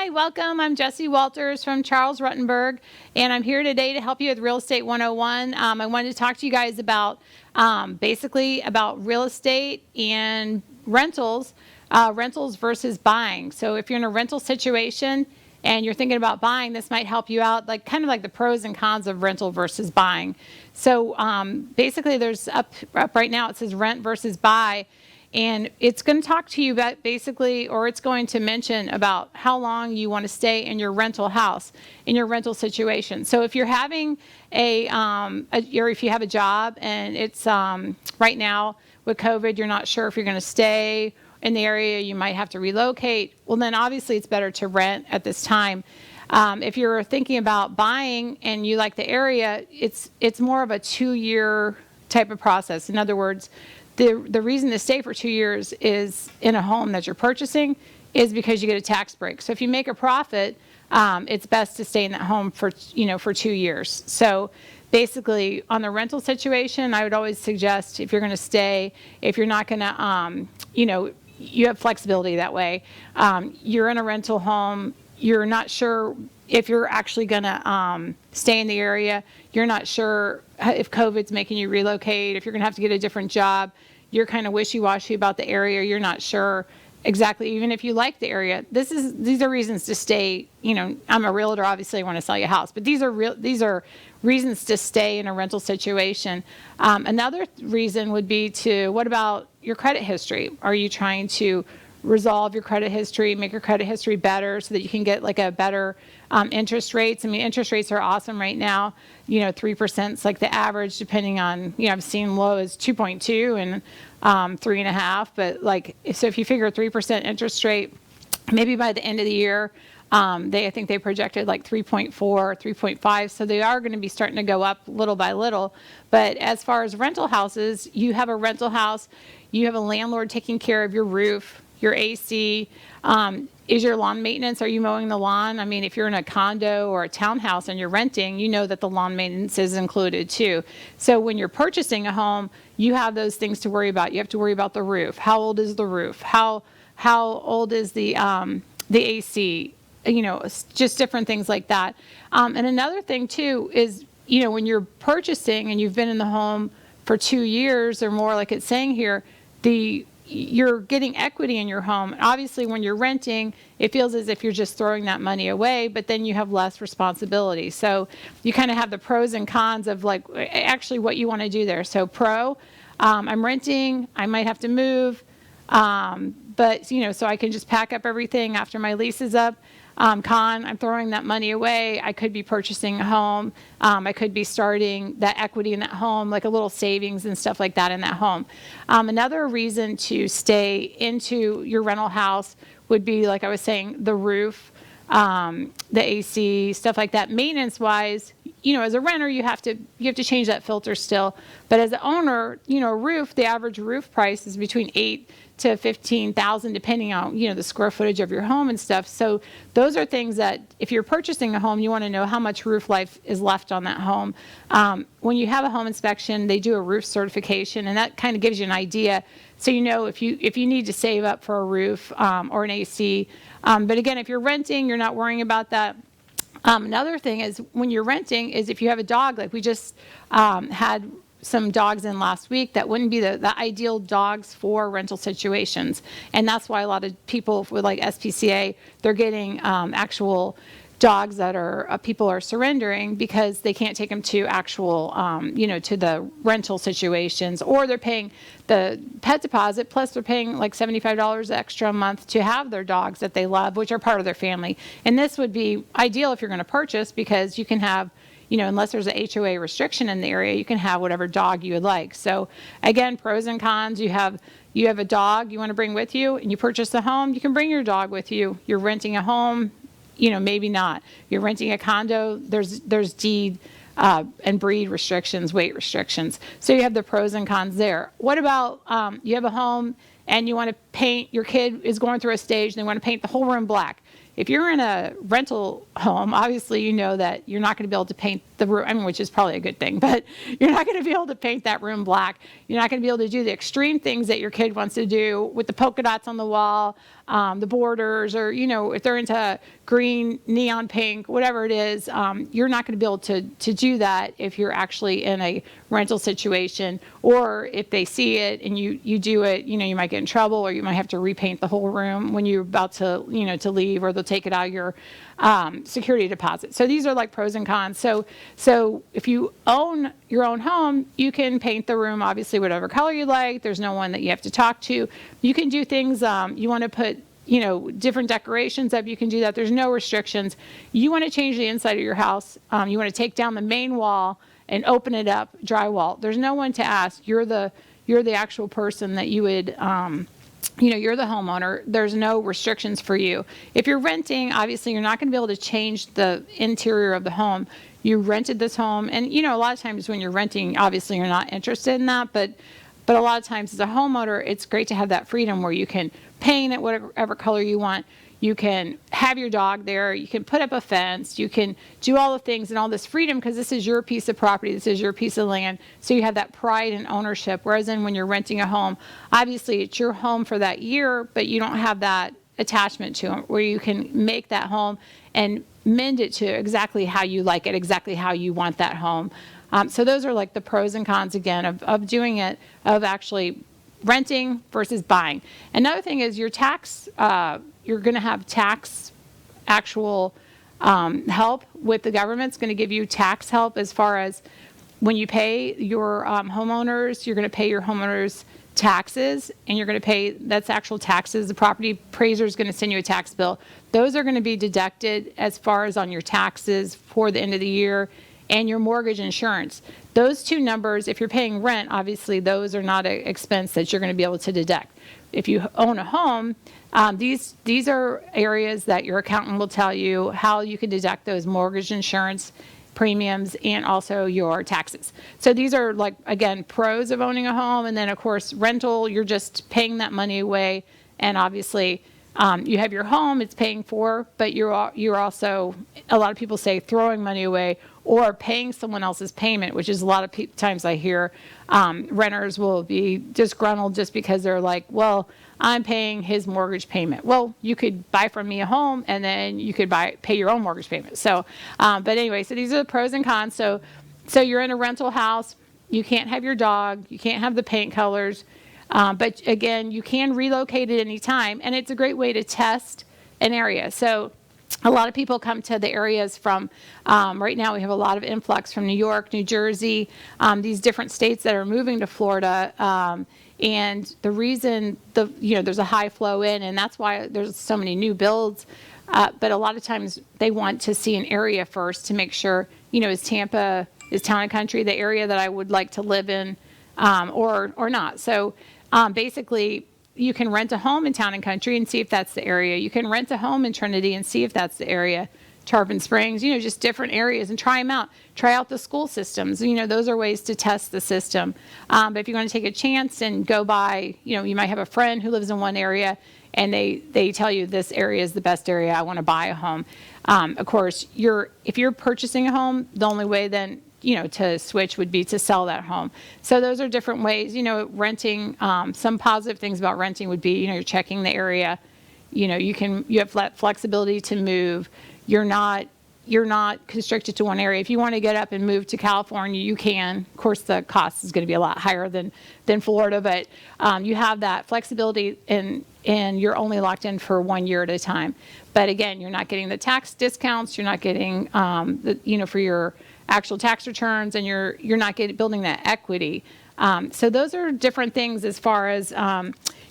Hi, welcome. I'm Jessie Walters from Charles Rutenberg, and I'm here today to help you with Real Estate 101. I wanted to talk to you guys about basically about real estate and rentals, rentals versus buying. So if you're in a rental situation and you're thinking about buying, this might help you out, like kind of like the pros and cons of rental versus buying. So basically there's up right now, it says rent versus buy. And it's going to talk to you about basically, or it's going to mention about how long you want to stay in your rental house, in your rental situation. So if you're having or if you have a job and it's right now with COVID, you're not sure if you're going to stay in the area, you might have to relocate. Well, then obviously it's better to rent at this time. If you're thinking about buying and you like the area, it's more of a 2-year type of process. In other words, the reason to stay for 2 years is in a home that you're purchasing is because you get a tax break. So if you make a profit, it's best to stay in that home for 2 years. So basically on the rental situation, I would always suggest if you're going to stay, if you're not going to, you have flexibility that way. You're in a rental home, you're not sure if you're actually going to stay in the area. You're not sure if COVID's making you relocate, if you're going to have to get a different job. You're kind of wishy-washy about the area. You're not sure exactly, even if you like the area. These are reasons to stay. I'm a realtor, obviously I want to sell you a house, but these are reasons to stay in a rental situation. Another reason would be what about your credit history? Are you trying to resolve your credit history, make your credit history better so that you can get like a better interest rates? I mean, interest rates are awesome right now. 3% is like the average, depending on, I've seen low as 2.2 and 3.5. But so if you figure 3% interest rate, maybe by the end of the year, I think they projected like 3.4, 3.5. So they are going to be starting to go up little by little. But as far as rental houses, you have a rental house, you have a landlord taking care of your roof, your AC, is your lawn maintenance, are you mowing the lawn? I mean, if you're in a condo or a townhouse and you're renting, you know that the lawn maintenance is included too. So when you're purchasing a home, you have those things to worry about. You have to worry about the roof. How old is the roof? How old is the AC? Just different things like that. And another thing too is, when you're purchasing and you've been in the home for 2 years or more, like it's saying here, you're getting equity in your home. Obviously, when you're renting, it feels as if you're just throwing that money away, but then you have less responsibility. So you kind of have the pros and cons of actually what you want to do there. So I'm renting, I might have to move, but so I can just pack up everything after my lease is up. Con, I'm throwing that money away. I could be purchasing a home. I could be starting that equity in that home, like a little savings and stuff like that in that home. Another reason to stay into your rental house would be, like I was saying, the roof, the AC, stuff like that. Maintenance-wise, as a renter, you have to change that filter still. But as an owner, roof, the average roof price is between $8,000 to $15,000, depending on the square footage of your home and stuff. So those are things that if you're purchasing a home, you want to know how much roof life is left on that home. When you have a home inspection, they do a roof certification, and that kind of gives you an idea. So if you need to save up for a roof or an AC. But again, if you're renting, you're not worrying about that. Another thing is when you're renting is if you have a dog, like we just had some dogs in last week, that wouldn't be the ideal dogs for rental situations. And that's why a lot of people with like SPCA, they're getting actual dogs that people are surrendering because they can't take them to actual, to the rental situations, or they're paying the pet deposit, plus they're paying like $75 extra a month to have their dogs that they love, which are part of their family. And this would be ideal if you're going to purchase, because you can have, unless there's a HOA restriction in the area, you can have whatever dog you would like. So again, pros and cons. You have a dog you want to bring with you, and you purchase a home, you can bring your dog with you. You're renting a home, maybe not. You're renting a condo, there's deed and breed restrictions, weight restrictions. So you have the pros and cons there. What about you have a home and you want to paint, your kid is going through a stage and they want to paint the whole room black. If you're in a rental home, obviously you know that you're not going to be able to paint the room, which is probably a good thing, but you're not going to be able to paint that room black. You're not going to be able to do the extreme things that your kid wants to do with the polka dots on the wall, the borders, or, if they're into green, neon pink, whatever it is, you're not going to be able to do that if you're actually in a rental situation. Or if they see it and you do it, you might get in trouble, or you might have to repaint the whole room when you're about to, to leave, or they'll take it out of your security deposit. So these are like pros and cons. So if you own your own home, you can paint the room obviously whatever color you like. There's no one that you have to talk to. You can do things, you want to put different decorations up, you can do that. There's no restrictions. You want to change the inside of your house, you want to take down the main wall and open it up, drywall. There's no one to ask. You're the actual person that you would, you're the homeowner. There's no restrictions for you. If you're renting, obviously you're not going to be able to change the interior of the home. You rented this home, and a lot of times when you're renting, obviously you're not interested in that, but a lot of times as a homeowner, it's great to have that freedom where you can paint it whatever color you want. You can have your dog there. You can put up a fence. You can do all the things and all this freedom because this is your piece of property. This is your piece of land. So you have that pride and ownership. Whereas when you're renting a home, obviously it's your home for that year, but you don't have that attachment to it where you can make that home and mend it to exactly how you like it, exactly how you want that home. So those are like the pros and cons again of doing it, of actually renting versus buying. Another thing is your tax, you're going to have tax actual help with the government. It's going to give you tax help as far as when you pay your homeowners, you're going to pay your homeowners taxes, and you're going to pay, that's actual taxes. The property appraiser is going to send you a tax bill. Those are going to be deducted as far as on your taxes for the end of the year, and your mortgage insurance. Those two numbers, if you're paying rent, obviously those are not an expense that you're going to be able to deduct. If you own a home, these are areas that your accountant will tell you how you can deduct those mortgage insurance premiums and also your taxes. So these are like, again, pros of owning a home. And then of course, rental, you're just paying that money away. And obviously, you have your home, it's paying for, but you're also, a lot of people say, throwing money away or paying someone else's payment, which is a lot of times I hear renters will be disgruntled just because they're like, well, I'm paying his mortgage payment. Well, you could buy from me a home and then you could pay your own mortgage payment. So, but anyway, so these are the pros and cons. So you're in a rental house, you can't have your dog, you can't have the paint colors. But again, you can relocate at any time, and it's a great way to test an area. So a lot of people come to the areas from, right now we have a lot of influx from New York, New Jersey, these different states that are moving to Florida. And the reason there's a high flow in, and that's why there's so many new builds. But a lot of times they want to see an area first to make sure, is Tampa, is Town and Country the area that I would like to live in, or not. So basically, you can rent a home in Town and Country and see if that's the area. You can rent a home in Trinity and see if that's the area. Tarpon Springs, just different areas, and try them out. Try out the school systems. Those are ways to test the system. But if you're going to take a chance and go by, you might have a friend who lives in one area and they tell you this area is the best area, I want to buy a home. Of course, if you're purchasing a home, the only way then to switch would be to sell that home. So those are different ways. Renting, some positive things about renting would be, you're checking the area. You have flexibility to move. You're not constricted to one area. If you want to get up and move to California, you can. Of course, the cost is going to be a lot higher than Florida, but you have that flexibility, and you're only locked in for 1 year at a time. But again, you're not getting the tax discounts. You're not getting for your actual tax returns, and you're not building that equity. So those are different things as far as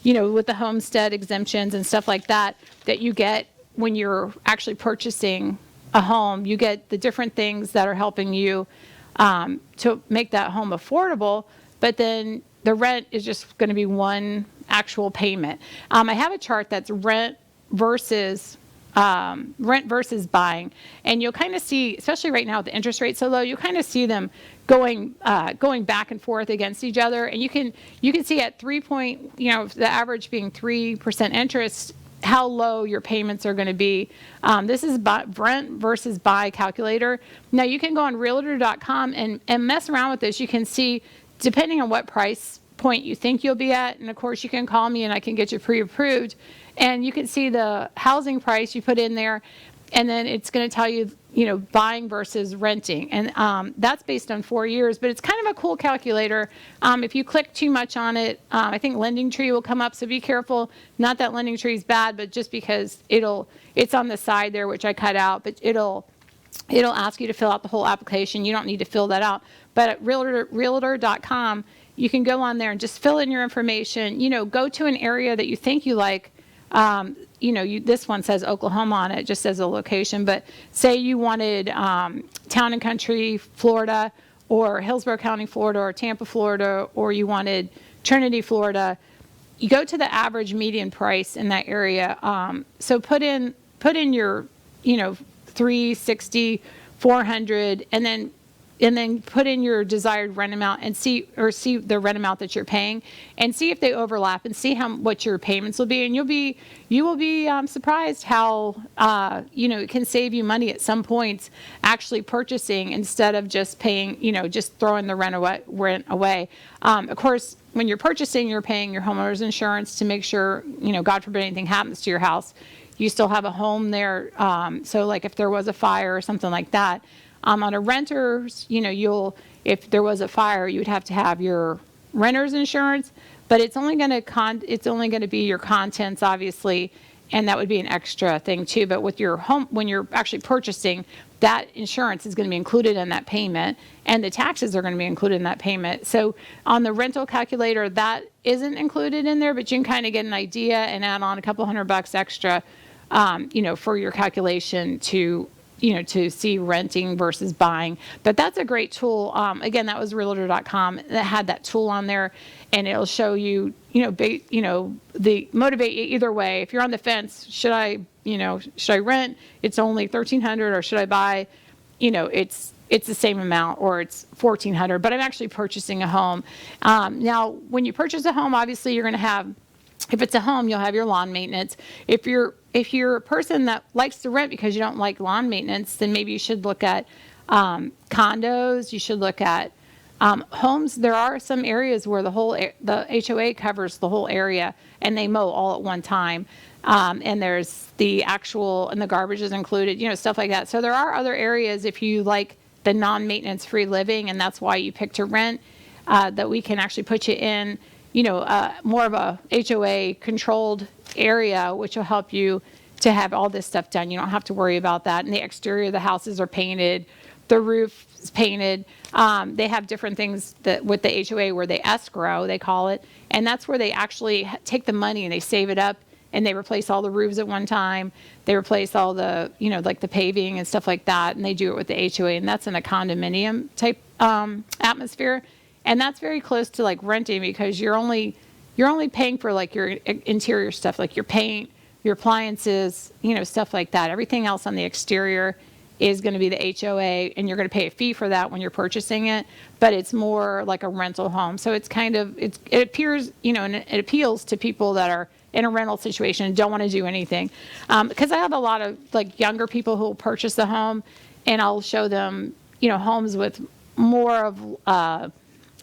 with the homestead exemptions and stuff like that you get when you're actually purchasing a home. You get the different things that are helping you to make that home affordable, but then the rent is just going to be one actual payment. I have a chart that's rent versus buying, and you'll kind of see, especially right now with the interest rate so low, you kind of see them going back and forth against each other, and you can see at the average being 3% interest, how low your payments are going to be. This is rent versus buy calculator. Now you can go on realtor.com and mess around with this. You can see, depending on what price point you think you'll be at, and of course you can call me and I can get you pre-approved, and you can see the housing price you put in there, and then it's going to tell you, buying versus renting. And that's based on 4 years, but it's kind of a cool calculator. If you click too much on it, I think Lending Tree will come up, so be careful. Not that Lending Tree is bad, but just because it's on the side there, which I cut out, but it'll ask you to fill out the whole application. You don't need to fill that out. But at realtor.com, you can go on there and just fill in your information. Go to an area that you think you like. This one says Oklahoma on it, just as a location. But say you wanted Town and Country, Florida, or Hillsborough County, Florida, or Tampa, Florida, or you wanted Trinity, Florida. You go to the average median price in that area. So put in your, 360, 400, and then put in your desired rent amount and see the rent amount that you're paying, and see if they overlap, and see what your payments will be. And you will be surprised how it can save you money at some points actually purchasing instead of just paying, just throwing the rent away. Of course, when you're purchasing, you're paying your homeowner's insurance to make sure, God forbid anything happens to your house, you still have a home there. So like if there was a fire or something like that. On a renter's, if there was a fire, you would have to have your renter's insurance, but it's only going to be your contents, obviously, and that would be an extra thing too. But with your home, when you're actually purchasing, that insurance is going to be included in that payment, and the taxes are going to be included in that payment. So on the rental calculator, that isn't included in there, but you can kind of get an idea and add on a couple $100 extra, for your calculation to see renting versus buying. But that's a great tool. Again, that was realtor.com that had that tool on there, and it'll show you, the motivate you either way. If you're on the fence, should I rent? It's only $1,300, or should I buy? It's the same amount, or it's $1,400, but I'm actually purchasing a home. Now, when you purchase a home, obviously you're going to have, if it's a home, you'll have your lawn maintenance. If you're a person that likes to rent because you don't like lawn maintenance, then maybe you should look at condos. You should look at homes. There are some areas where the HOA covers the whole area, and they mow all at one time. And there's the garbage is included, stuff like that. So there are other areas, if you like the non-maintenance free living, and that's why you pick to rent, that we can actually put you in, more of a HOA controlled area, which will help you to have all this stuff done. You don't have to worry about that. And the exterior of the houses are painted, the roof is painted. They have different things that with the HOA where they escrow, they call it, and that's where they actually take the money and they save it up, and they replace all the roofs at one time. They replace all the, like the paving and stuff like that, and they do it with the HOA, and that's in a condominium type atmosphere. And that's very close to like renting, because you're only paying for like your interior stuff, like your paint, your appliances, stuff like that. Everything else on the exterior is going to be the HOA, and you're going to pay a fee for that when you're purchasing it, but it's more like a rental home. So it's kind of, it appears, and it appeals to people that are in a rental situation and don't want to do anything. Because I have a lot of like younger people who will purchase a home, and I'll show them, homes with more of,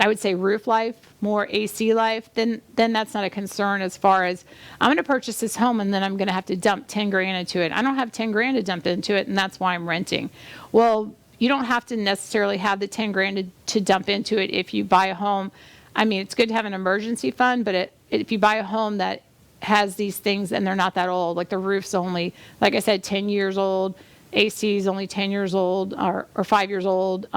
I would say roof life, more AC life, then that's not a concern as far as I'm going to purchase this home and then I'm going to have to dump 10 grand into it. I don't have 10 grand to dump into it, and that's why I'm renting. Well, you don't have to necessarily have the 10 grand to dump into it if you buy a home. I mean, it's good to have an emergency fund, but if you buy a home that has these things and they're not that old, like the roof's only, like I said, 10 years old, AC is only 10 years old or 5 years old,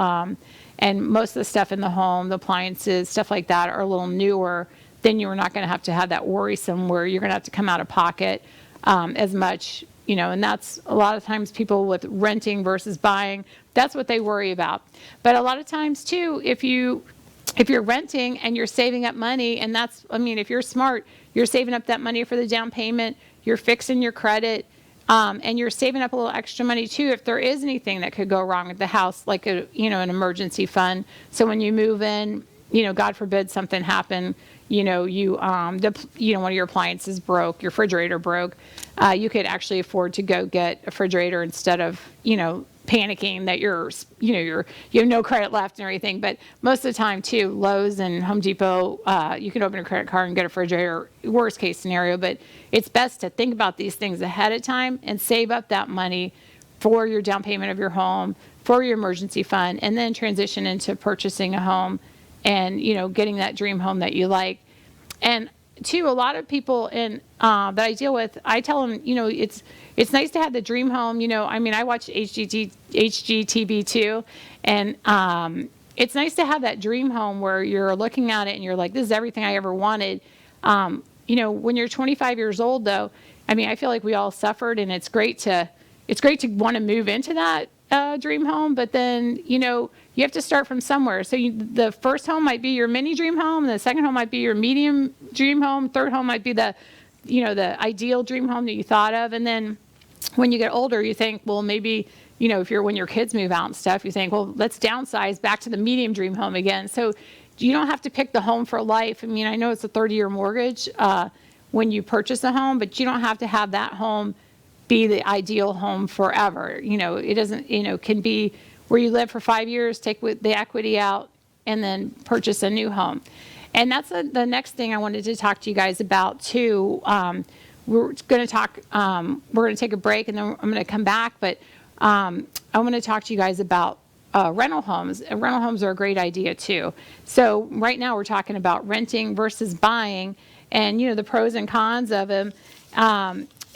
and most of the stuff in the home, the appliances, stuff like that, are a little newer, then you're not going to have that worrisome where you're going to have to come out of pocket as much, and that's a lot of times people with renting versus buying, that's what they worry about. But a lot of times too, if you're renting and you're saving up money, and if you're smart, you're saving up that money for the down payment, you're fixing your credit, and you're saving up a little extra money too if there is anything that could go wrong with the house, like an emergency fund. So when you move in, God forbid something happened, one of your appliances broke, your refrigerator broke, you could actually afford to go get a refrigerator instead of panicking that you have no credit left and everything. But most of the time too, Lowe's and Home Depot, you can open a credit card and get a refrigerator, worst case scenario. But it's best to think about these things ahead of time and save up that money for your down payment of your home, for your emergency fund, and then transition into purchasing a home and, getting that dream home that you like. And two, a lot of people that I deal with, I tell them, it's nice to have the dream home. I watch HGTV too, and it's nice to have that dream home where you're looking at it and you're like, this is everything I ever wanted. When you're 25 years old, though, I feel like we all suffered, and it's great to want to move into that dream home, but then you have to start from somewhere. So the first home might be your mini dream home, the second home might be your medium dream home, third home might be the ideal dream home that you thought of. And then when you get older, you think, well, maybe when your kids move out and stuff, you think, well, let's downsize back to the medium dream home again. So you don't have to pick the home for life. I know it's a 30-year mortgage when you purchase a home, but you don't have to have that home be the ideal home forever. It doesn't, can be where you live for 5 years, take the equity out, and then purchase a new home. And that's the next thing I wanted to talk to you guys about too. We're going to take a break, and then I'm going to come back, but I want to talk to you guys about rental homes. Rental homes are a great idea too. So right now we're talking about renting versus buying, and the pros and cons of them.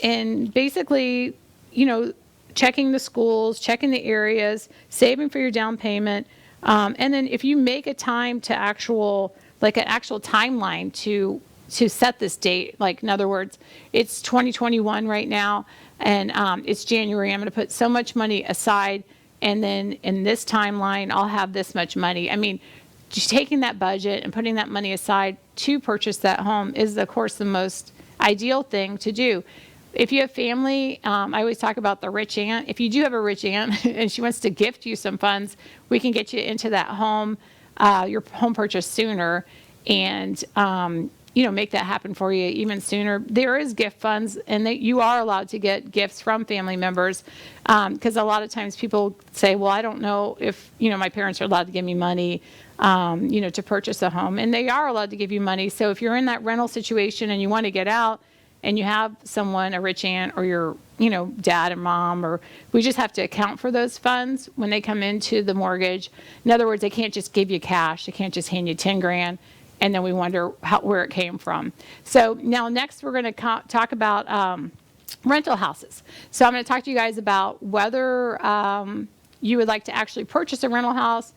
And basically, checking the schools, checking the areas, saving for your down payment. And then if you make a time to an actual timeline to set this date, like in other words, it's 2021 right now, and it's January. I'm going to put so much money aside, and then in this timeline, I'll have this much money. Just taking that budget and putting that money aside to purchase that home is, of course, the most ideal thing to do. If you have family, I always talk about the rich aunt. If you do have a rich aunt and she wants to gift you some funds, we can get you into that home, your home purchase sooner, and make that happen for you even sooner. There is gift funds, and you are allowed to get gifts from family members, because a lot of times people say, well, I don't know if my parents are allowed to give me money to purchase a home, and they are allowed to give you money. So if you're in that rental situation and you want to get out, and you have someone, a rich aunt, or your, dad and mom, or we just have to account for those funds when they come into the mortgage. In other words, they can't just give you cash. They can't just hand you 10 grand, and then we wonder where it came from. So now next we're going to talk about rental houses. So I'm going to talk to you guys about whether you would like to actually purchase a rental house,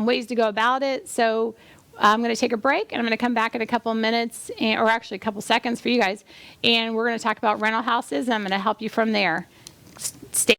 ways to go about it. So I'm going to take a break, and I'm going to come back in a couple of minutes, or actually a couple seconds for you guys, and we're going to talk about rental houses, and I'm going to help you from there. Stay.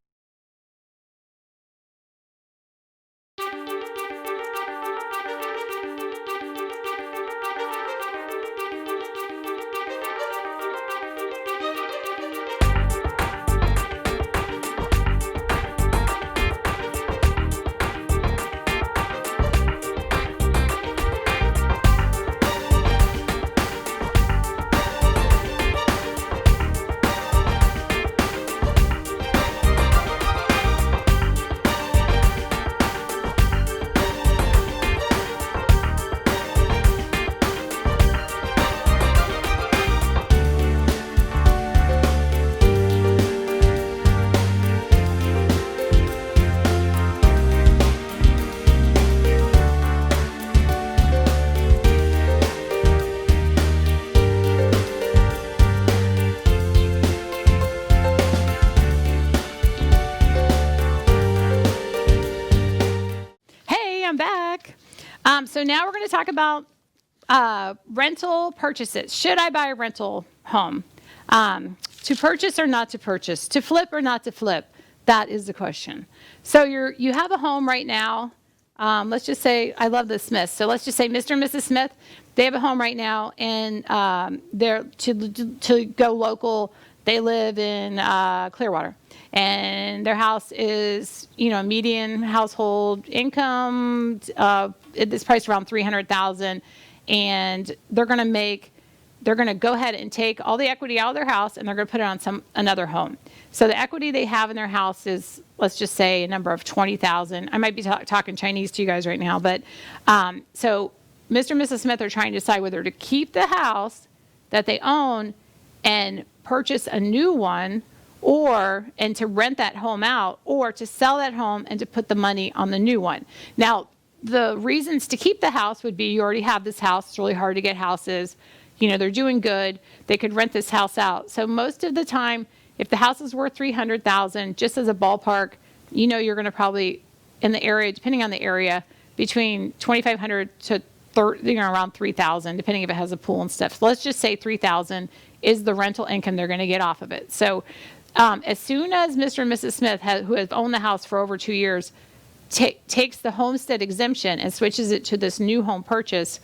So now we're going to talk about rental purchases. Should I buy a rental home? To purchase or not to purchase? To flip or not to flip? That is the question. So you have a home right now. Let's just say, I love the Smiths. So let's just say Mr. and Mrs. Smith, they have a home right now, and they're to go local. They live in Clearwater, and their house is, a median household income. It's priced around $300,000, and they're going to go ahead and take all the equity out of their house, and they're going to put it on another home. So the equity they have in their house is let's just say a number of 20,000. I might be talking Chinese to you guys right now, but so Mr. and Mrs. Smith are trying to decide whether to keep the house that they own and purchase a new one, and to rent that home out, or to sell that home and to put the money on the new one. Now, the reasons to keep the house would be you already have this house. It's really hard to get houses. They're doing good. They could rent this house out. So most of the time, if the house is worth $300,000, just as a ballpark, you're going to probably, in the area, depending on the area, between $2,500 to around $3,000, depending if it has a pool and stuff. So let's just say $3,000 is the rental income they're going to get off of it. So as soon as Mr. and Mrs. Smith, who have owned the house for over 2 years, takes the homestead exemption and switches it to this new home purchase,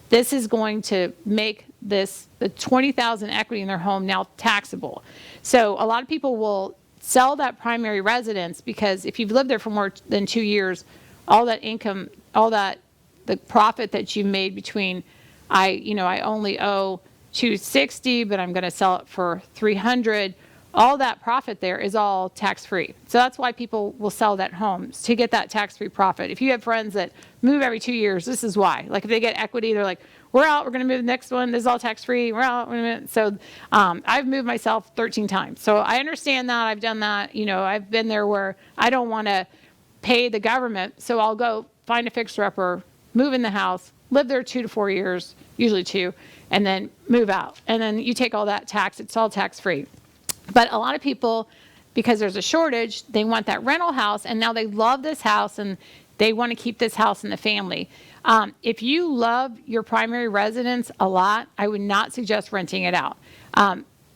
this is going to make the $20,000 equity in their home now taxable. So a lot of people will sell that primary residence because if you've lived there for more than 2 years, all that income, the profit that you made between, I only owe $260, but I'm going to sell it for $300. All that profit there is all tax-free. So that's why people will sell that home, to get that tax-free profit. If you have friends that move every 2 years, this is why. Like if they get equity, they're like, we're out, we're going to move to the next one. This is all tax-free. We're out. So I've moved myself 13 times. So I understand that. I've done that. I've been there where I don't want to pay the government. So I'll go find a fixer-upper, move in the house, live there 2 to 4 years, usually 2, and then move out. And then you take all that tax. It's all tax-free. But a lot of people, because there's a shortage, they want that rental house, and now they love this house, and they want to keep this house in the family. If you love your primary residence a lot, I would not suggest renting it out.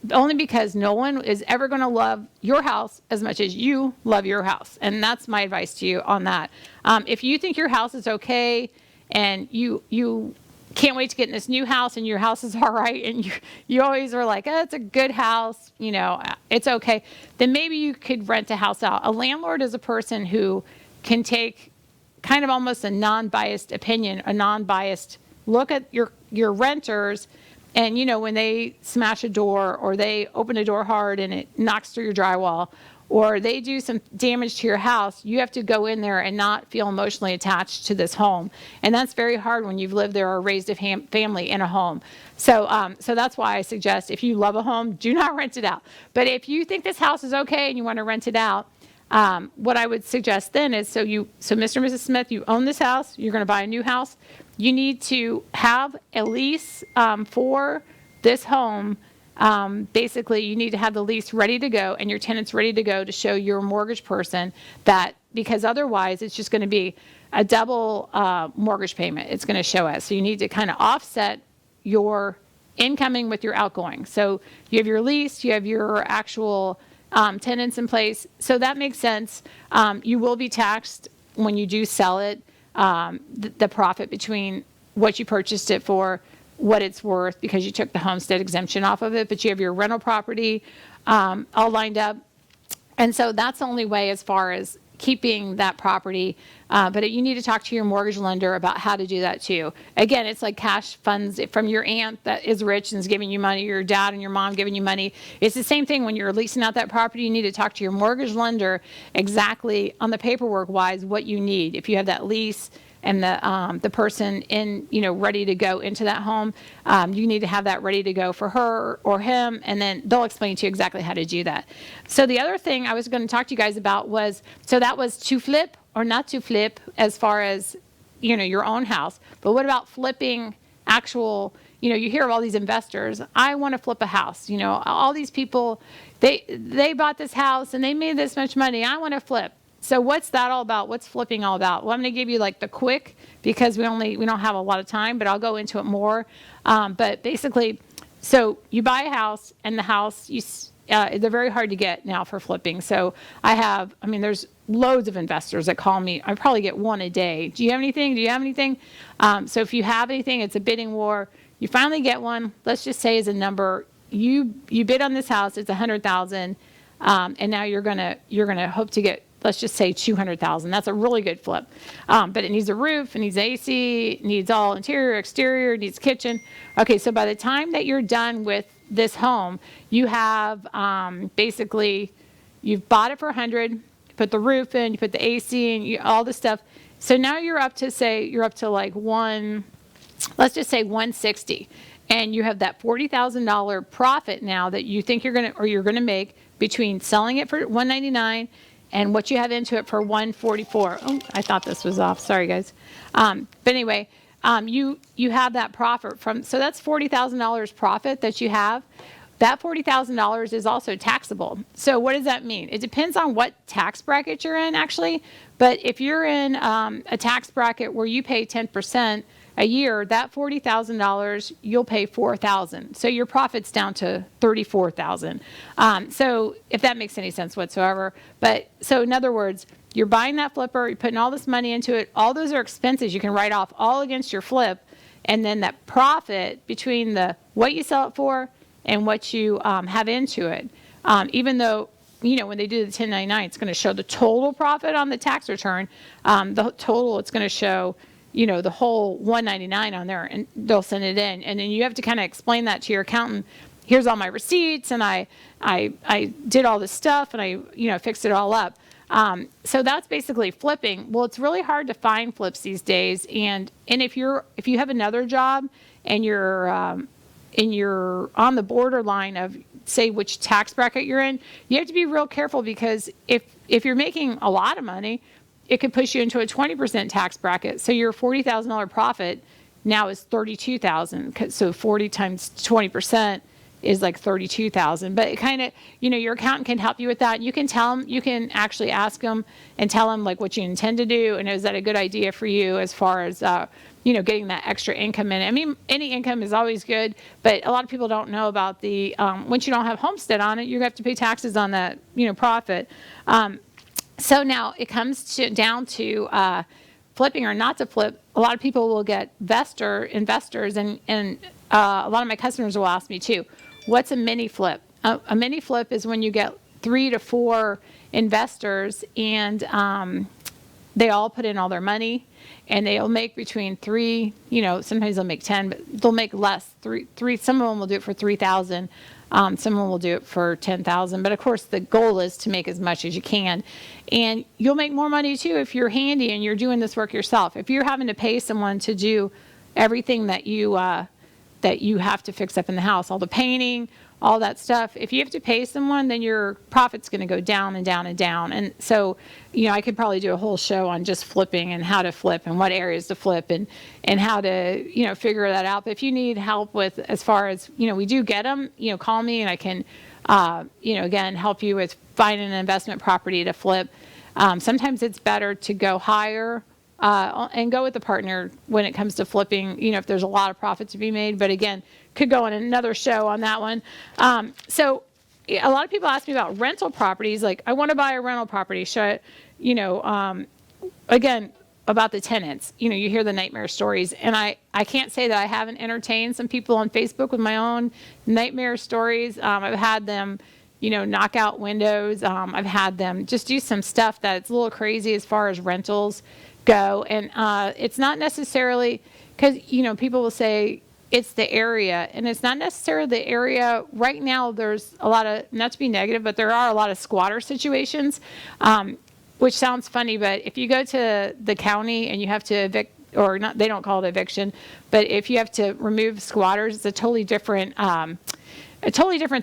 Only because no one is ever going to love your house as much as you love your house. And that's my advice to you on that. If you think your house is okay and you can't wait to get in this new house and your house is all right and you always are like, oh, it's a good house, it's okay, then maybe you could rent a house out. A landlord is a person who can take kind of almost a non-biased opinion, a non-biased look at your renters. And, when they smash a door or they open a door hard and it knocks through your drywall, or they do some damage to your house, you have to go in there and not feel emotionally attached to this home. And that's very hard when you've lived there or raised a family in a home. So that's why I suggest if you love a home, do not rent it out. But if you think this house is okay and you want to rent it out, what I would suggest then is, so Mr. and Mrs. Smith, you own this house, you're going to buy a new house, you need to have a lease for this home. Basically, you need to have the lease ready to go and your tenants ready to go to show your mortgage person that, because otherwise it's just going to be a double mortgage payment. It's going to show us. So you need to kind of offset your incoming with your outgoing. So you have your lease, you have your actual tenants in place. So that makes sense. You will be taxed when you do sell it, the profit between what you purchased it for, what it's worth, because you took the homestead exemption off of it, but you have your rental property all lined up. And so that's the only way as far as keeping that property. But you need to talk to your mortgage lender about how to do that too. Again, it's like cash funds from your aunt that is rich and is giving you money, your dad and your mom giving you money. It's the same thing when you're leasing out that property. You need to talk to your mortgage lender exactly on the paperwork wise what you need. If you have that lease and the person ready to go into that home, you need to have that ready to go for her or him, and then they'll explain to you exactly how to do that. So the other thing I was going to talk to you guys about was, so that was to flip or not to flip as far as, your own house. But what about flipping actual, you hear of all these investors, I want to flip a house. All these people, they bought this house and they made this much money. I want to flip. So what's that all about? What's flipping all about? Well, I'm going to give you like the quick, because we don't have a lot of time, but I'll go into it more. But basically, so you buy a house, and the house, they're very hard to get now for flipping. So there's loads of investors that call me. I probably get one a day. Do you have anything? Do you have anything? So if you have anything, it's a bidding war. You finally get one. Let's just say as a number, you bid on this house. It's $100,000, and now you're gonna hope to get, let's just say $200,000. That's a really good flip. But it needs a roof, it needs AC, it needs all interior, exterior, it needs kitchen. Okay, so by the time that you're done with this home, you have basically, you've bought it for $100,000, put the roof in, you put the AC in, all this stuff. So now you're up to like let's just say 160. And you have that $40,000 profit now that you think you're going to make between selling it for $199 and what you have into it for $144. Oh, I thought this was off. Sorry, guys. But anyway, you have that profit so that's $40,000 profit that you have. That $40,000 is also taxable. So what does that mean? It depends on what tax bracket you're in, actually. But if you're in a tax bracket where you pay 10% a year, that $40,000, you'll pay $4,000. So your profit's down to $34,000. So if that makes any sense whatsoever. But so in other words, you're buying that flipper, you're putting all this money into it. All those are expenses you can write off all against your flip. And then that profit between what you sell it for and what you have into it, even though, when they do the 1099, it's going to show the total profit on the tax return. The total, it's going to show the whole $199 on there, and they'll send it in. And then you have to kind of explain that to your accountant. Here's all my receipts, and I did all this stuff, and I fixed it all up. So that's basically flipping. Well, it's really hard to find flips these days. And if you have another job and you're on the borderline of, say, which tax bracket you're in, you have to be real careful, because if you're making a lot of money, it could push you into a 20% tax bracket. So your $40,000 profit now is $32,000. So 40 times 20% is like $32,000. But it kind of, your accountant can help you with that. You can actually ask them and tell them like what you intend to do, and is that a good idea for you as far as getting that extra income in. I mean, any income is always good, but a lot of people don't know about the once you don't have homestead on it, you have to pay taxes on that profit. So now it comes down to flipping or not to flip. A lot of people will get investors, and a lot of my customers will ask me too, what's a mini flip? A mini flip is when you get 3 to 4 investors, and they all put in all their money, and they'll make between 3, sometimes they'll make 10, but they'll make less. Three. Some of them will do it for $3,000. Some of them will do it for $10,000. But of course, the goal is to make as much as you can, and you'll make more money too if you're handy and you're doing this work yourself. If you're having to pay someone to do everything that you have to fix up in the house, all the painting, all that stuff. If you have to pay someone, then your profit's going to go down and down and down. And so, I could probably do a whole show on just flipping and how to flip and what areas to flip and how to, figure that out. But if you need help with, as far as, we do get them, call me and I can, again, help you with finding an investment property to flip. Sometimes it's better to go higher and go with the partner when it comes to flipping, if there's a lot of profit to be made. But again, could go on another show on that one. So a lot of people ask me about rental properties. Like, I want to buy a rental property. Again, about the tenants, you hear the nightmare stories. And I can't say that I haven't entertained some people on Facebook with my own nightmare stories. I've had them, knock out windows. I've had them just do some stuff that's a little crazy as far as rentals go. And it's not necessarily because, people will say, it's the area, and it's not necessarily the area. Right now, there's a lot of, not to be negative, but there are a lot of squatter situations, which sounds funny, but if you go to the county and you have to evict, or not, they don't call it eviction, but if you have to remove squatters, it's a totally different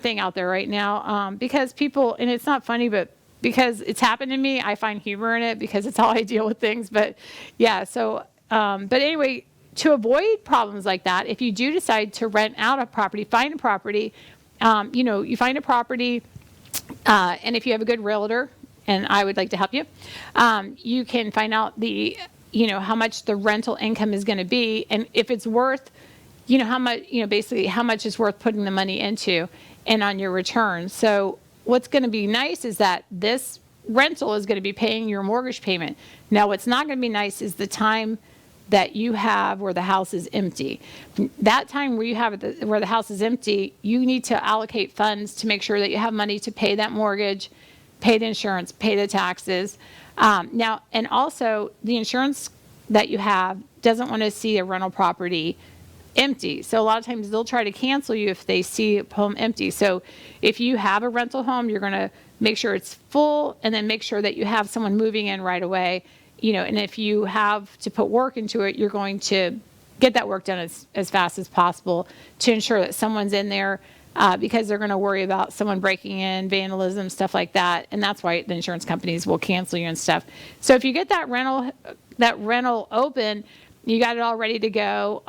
thing out there right now, because people, and it's not funny, but because it's happened to me, I find humor in it because it's how I deal with things. But yeah, so, but anyway, to avoid problems like that, if you do decide to rent out a property, find a property, you find a property, and if you have a good realtor, and I would like to help you, you can find out how much the rental income is going to be, and if it's worth, how much, basically how much is worth putting the money into, and on your return. So what's going to be nice is that this rental is going to be paying your mortgage payment. Now, what's not going to be nice is the time that you have where the house is empty. That time where you have it, where the house is empty, you need to allocate funds to make sure that you have money to pay that mortgage, pay the insurance, pay the taxes. Now, and also the insurance that you have doesn't want to see a rental property empty. So a lot of times they'll try to cancel you if they see a home empty. So if you have a rental home, you're going to make sure it's full, and then make sure that you have someone moving in right away. And if you have to put work into it, you're going to get that work done as fast as possible to ensure that someone's in there, because they're going to worry about someone breaking in, vandalism, stuff like that. And that's why the insurance companies will cancel you and stuff. So if you get that rental open, you got it all ready to go.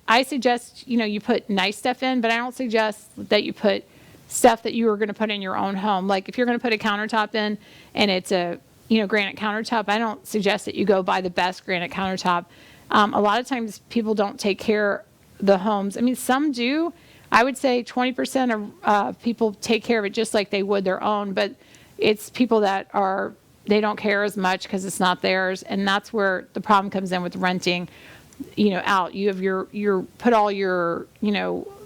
I suggest, you put nice stuff in, but I don't suggest that you put stuff that you are going to put in your own home. Like if you're going to put a countertop in and it's a, granite countertop, I don't suggest that you go buy the best granite countertop. A lot of times people don't take care of the homes. I mean, some do. I would say 20% of people take care of it just like they would their own, but it's people that they don't care as much because it's not theirs. And that's where the problem comes in with renting, out. You have put all your,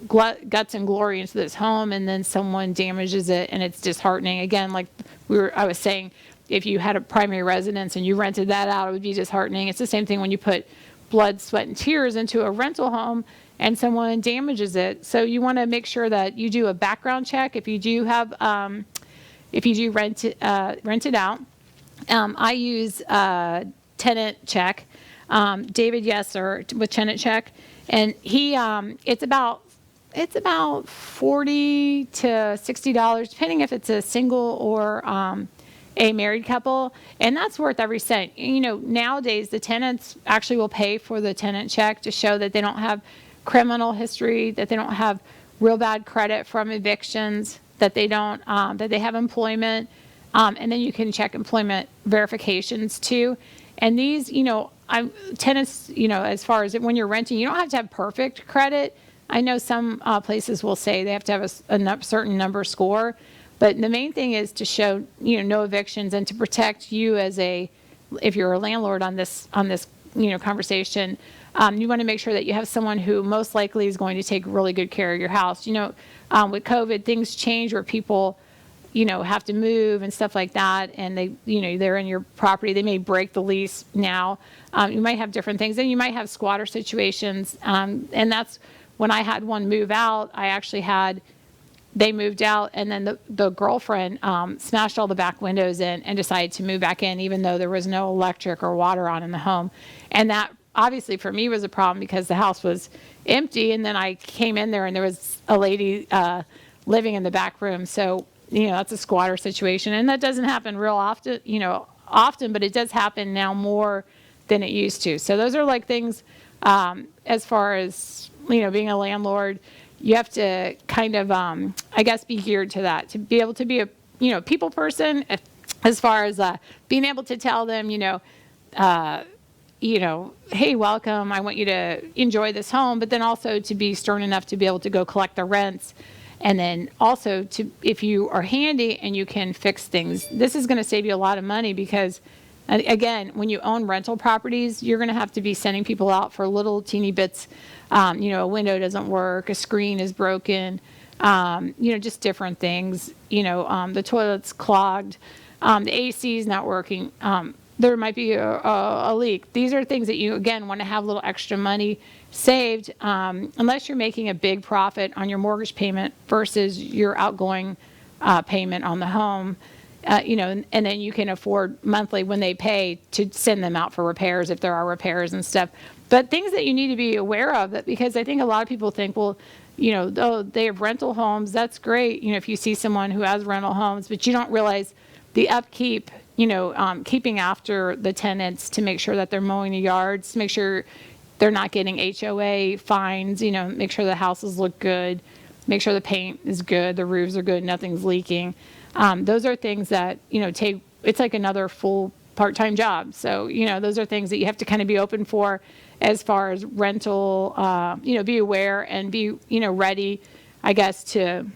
guts and glory into this home, and then someone damages it, and it's disheartening. Again, like I was saying, if you had a primary residence and you rented that out, it would be disheartening. It's the same thing when you put blood, sweat, and tears into a rental home and someone damages it. So you want to make sure that you do a background check if you do have, if you do rent it out. I use tenant check. David Yesser with tenant check, and he it's about $40 to $60, depending if it's a single or a married couple, and that's worth every cent. Nowadays the tenants actually will pay for the tenant check to show that they don't have criminal history, that they don't have real bad credit from evictions, that they don't that they have employment, and then you can check employment verifications too. And these, tenants, as far as when you're renting, you don't have to have perfect credit. I know some places will say they have to have a certain number score, but the main thing is to show, no evictions, and to protect you if you're a landlord on this, conversation. You want to make sure that you have someone who most likely is going to take really good care of your house. With COVID, things change where people, have to move and stuff like that, and they're in your property. They may break the lease now. You might have different things. Then you might have squatter situations, and that's when I had one move out. They moved out, and then the girlfriend smashed all the back windows in and decided to move back in, even though there was no electric or water on in the home. And that obviously for me was a problem because the house was empty, and then I came in there and there was a lady living in the back room. So that's a squatter situation, and that doesn't happen real often, but it does happen now more than it used to. So those are like things as far as being a landlord. You have to kind of, I guess, be geared to that, to be able to be a, people person, as far as being able to tell them, hey, welcome, I want you to enjoy this home, but then also to be stern enough to be able to go collect the rents. And then also if you are handy and you can fix things, this is going to save you a lot of money because, again, when you own rental properties, you're going to have to be sending people out for little teeny bits. A window doesn't work, a screen is broken, just different things. The toilet's clogged, the AC is not working. There might be a leak. These are things that you, again, want to have a little extra money saved, unless you're making a big profit on your mortgage payment versus your outgoing payment on the home. And then you can afford monthly when they pay to send them out for repairs if there are repairs and stuff. But things that you need to be aware of, because I think a lot of people think, well, oh, they have rental homes, that's great, if you see someone who has rental homes, but you don't realize the upkeep, keeping after the tenants to make sure that they're mowing the yards, to make sure they're not getting HOA fines, make sure the houses look good, make sure the paint is good, the roofs are good, nothing's leaking. Those are things that, it's like another full part-time job. So, those are things that you have to kind of be open for as far as rental, be aware and be, ready, I guess, to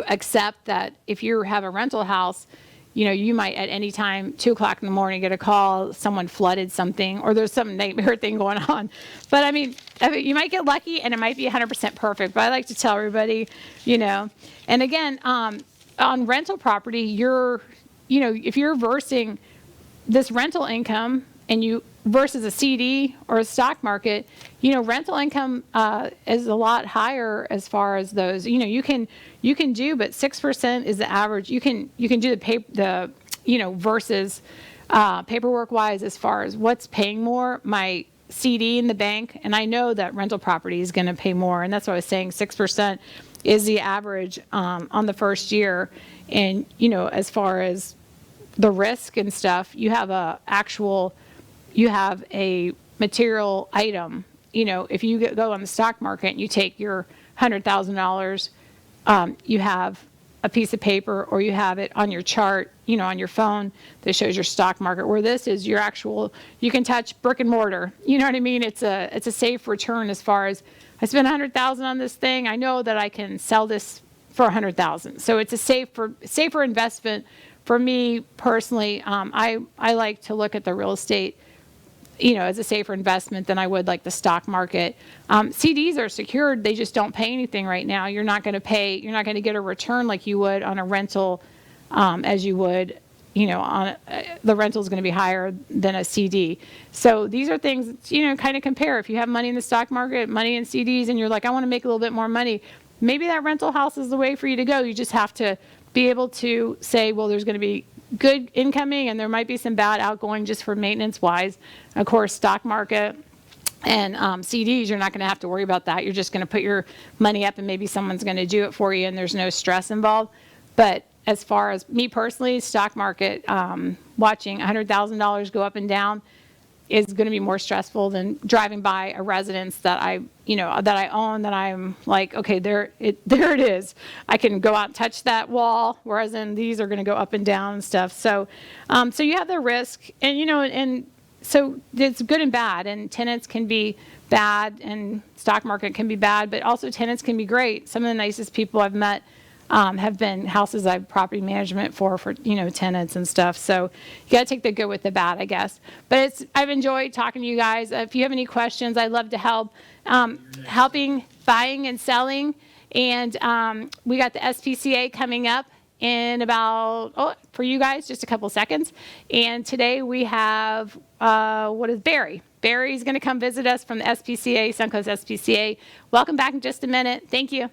accept that if you have a rental house, you might at any time, 2:00 in the morning, get a call, someone flooded something, or there's some nightmare thing going on. But I mean, you might get lucky and it might be 100% perfect, but I like to tell everybody, and again, on rental property, if you're versing this rental income and you versus a CD or a stock market, rental income is a lot higher as far as those. You can do, but 6% is the average. You can do versus paperwork wise as far as what's paying more. My CD in the bank, and I know that rental property is going to pay more, and that's what I was saying. 6% is the average on the first year, and as far as the risk and stuff, you have a material item. If you go on the stock market and you take your $100,000, you have a piece of paper, or you have it on your chart, on your phone that shows your stock market, where this is your actual, you can touch brick and mortar. You know what I mean? It's a safe return as far as, I spent $100,000 on this thing. I know that I can sell this for $100,000. So it's a safer investment. For me personally, I like to look at the real estate, as a safer investment than I would like the stock market. CDs are secured; they just don't pay anything right now. You're not going to get a return like you would on a rental, as you would, on the rental is going to be higher than a CD. So these are things, kind of compare. If you have money in the stock market, money in CDs, and you're like, I want to make a little bit more money, maybe that rental house is the way for you to go. You just have to be able to say, well, there's going to be good incoming and there might be some bad outgoing just for maintenance wise. Of course, stock market and CDs, you're not going to have to worry about that. You're just going to put your money up and maybe someone's going to do it for you and there's no stress involved. But as far as me personally, stock market, watching $100,000 go up and down is going to be more stressful than driving by a residence that I own, that I'm like, okay, there it is. I can go out and touch that wall, whereas in these are going to go up and down and stuff. So, so you have the risk, and and so it's good and bad, and tenants can be bad, and stock market can be bad, but also tenants can be great. Some of the nicest people I've met have been houses I've property management for tenants and stuff. So you got to take the good with the bad, I guess. But I've enjoyed talking to you guys. If you have any questions, I'd love to help. Helping buying and selling, and we got the SPCA coming up in about for you guys just a couple seconds. And today we have Barry. Barry's going to come visit us from the SPCA, Suncoast SPCA. Welcome back in just a minute. Thank you.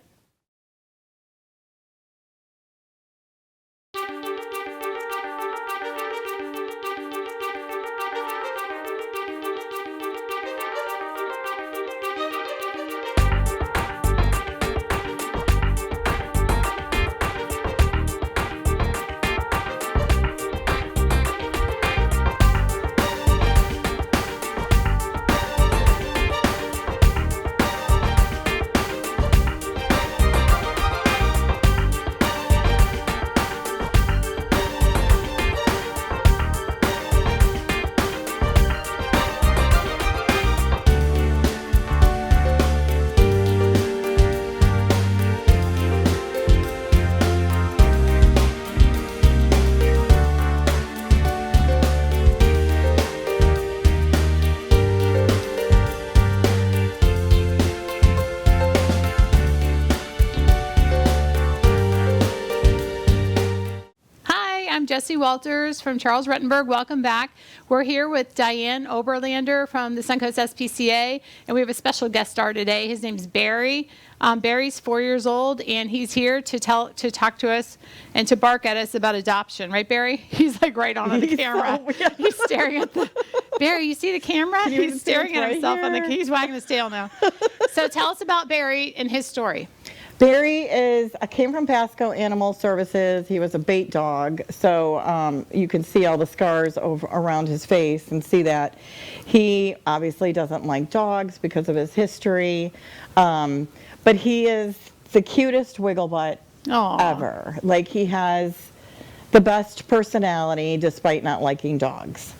I'm Jessie Walters from Charles Rutenberg. Welcome back. We're here with Diane Oberlander from the Suncoast SPCA, and we have a special guest star today. His name's Barry. Barry's 4 years old, and he's here to talk to us and to bark at us about adoption. Right, Barry? He's like right on the camera. He's staring at the... Barry, you see the camera? He's staring at himself on the... He's wagging his tail now. So tell us about Barry and his story. Barry came from Pasco Animal Services. He was a bait dog, so you can see all the scars around his face and see that. He obviously doesn't like dogs because of his history, but he is the cutest wiggle butt ever. Like, he has the best personality despite not liking dogs.